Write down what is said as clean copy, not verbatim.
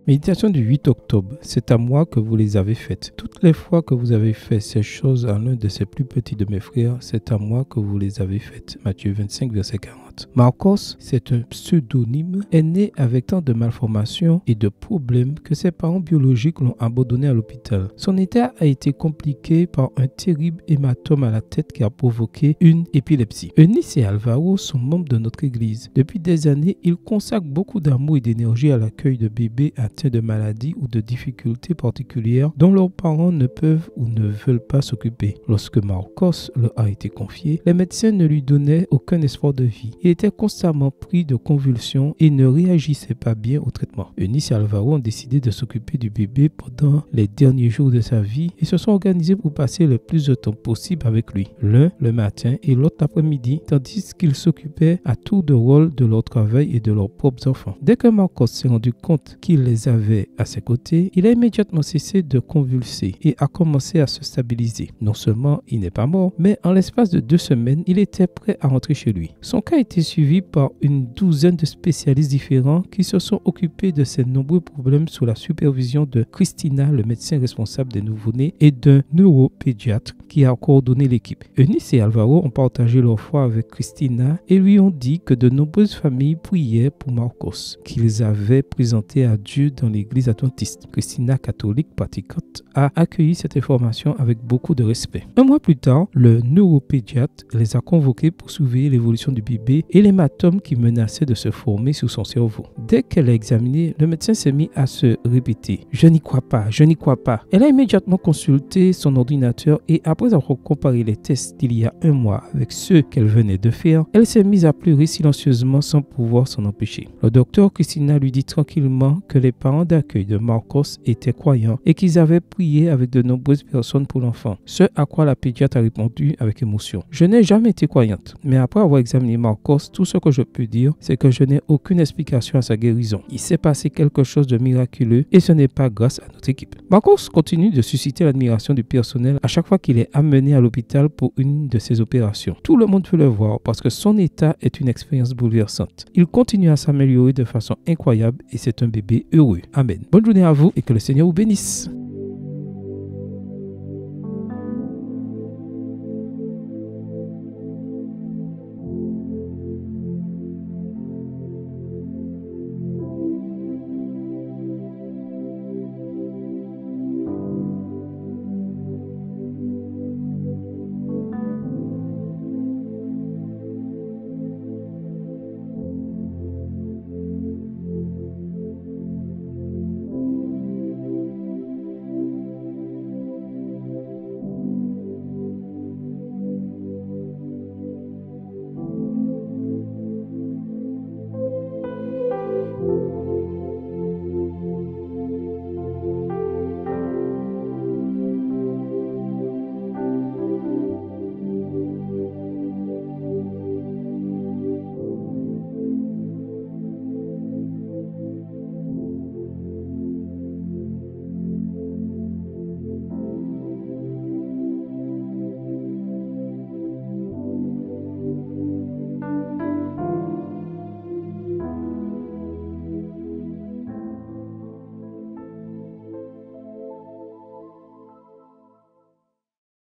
Méditation du 8 octobre. C'est à moi que vous les avez faites. Toutes les fois que vous avez fait ces choses à l'un de ces plus petits de mes frères, c'est à moi que vous les avez faites. Matthieu 25, verset 40. Marcos, c'est un pseudonyme, est né avec tant de malformations et de problèmes que ses parents biologiques l'ont abandonné à l'hôpital. Son état a été compliqué par un terrible hématome à la tête qui a provoqué une épilepsie. Eunice et Alvaro sont membres de notre église. Depuis des années, ils consacrent beaucoup d'amour et d'énergie à l'accueil de bébés atteints de maladies ou de difficultés particulières dont leurs parents ne peuvent ou ne veulent pas s'occuper. Lorsque Marcos leur a été confié, les médecins ne lui donnaient aucun espoir de vie. Il était constamment pris de convulsions et ne réagissait pas bien au traitement. Eunice et Alvaro ont décidé de s'occuper du bébé pendant les derniers jours de sa vie et se sont organisés pour passer le plus de temps possible avec lui. L'un le matin et l'autre l'après-midi, tandis qu'ils s'occupaient à tour de rôle de leur travail et de leurs propres enfants. Dès que Marcos s'est rendu compte qu'il les avait à ses côtés, il a immédiatement cessé de convulser et a commencé à se stabiliser. Non seulement il n'est pas mort, mais en l'espace de 2 semaines, il était prêt à rentrer chez lui. Son cas a été suivi par une douzaine de spécialistes différents qui se sont occupés de ses nombreux problèmes sous la supervision de Christina, le médecin responsable des nouveau-nés, et d'un neuropédiatre qui a coordonné l'équipe. Eunice et Alvaro ont partagé leur foi avec Christina et lui ont dit que de nombreuses familles priaient pour Marcos, qu'ils avaient présenté à Dieu dans l'église adventiste. Christina, catholique pratiquante, a accueilli cette information avec beaucoup de respect. 1 mois plus tard, le neuropédiatre les a convoqués pour surveiller l'évolution du bébé et l'hématome qui menaçait de se former sur son cerveau. Dès qu'elle l'a examiné, le médecin s'est mis à se répéter « Je n'y crois pas, je n'y crois pas ». Elle a immédiatement consulté son ordinateur et après avoir comparé les tests d'il y a 1 mois avec ceux qu'elle venait de faire, elle s'est mise à pleurer silencieusement sans pouvoir s'en empêcher. Le docteur Christina lui dit tranquillement que les parents d'accueil de Marcos étaient croyants et qu'ils avaient prié avec de nombreuses personnes pour l'enfant. Ce à quoi la pédiatre a répondu avec émotion. « Je n'ai jamais été croyante, mais après avoir examiné Marcos, tout ce que je peux dire, c'est que je n'ai aucune explication à sa guérison. Il s'est passé quelque chose de miraculeux et ce n'est pas grâce à notre équipe. » Marcos continue de susciter l'admiration du personnel à chaque fois qu'il est amené à l'hôpital pour une de ses opérations. Tout le monde veut le voir parce que son état est une expérience bouleversante. Il continue à s'améliorer de façon incroyable et c'est un bébé heureux. Amen. Bonne journée à vous et que le Seigneur vous bénisse.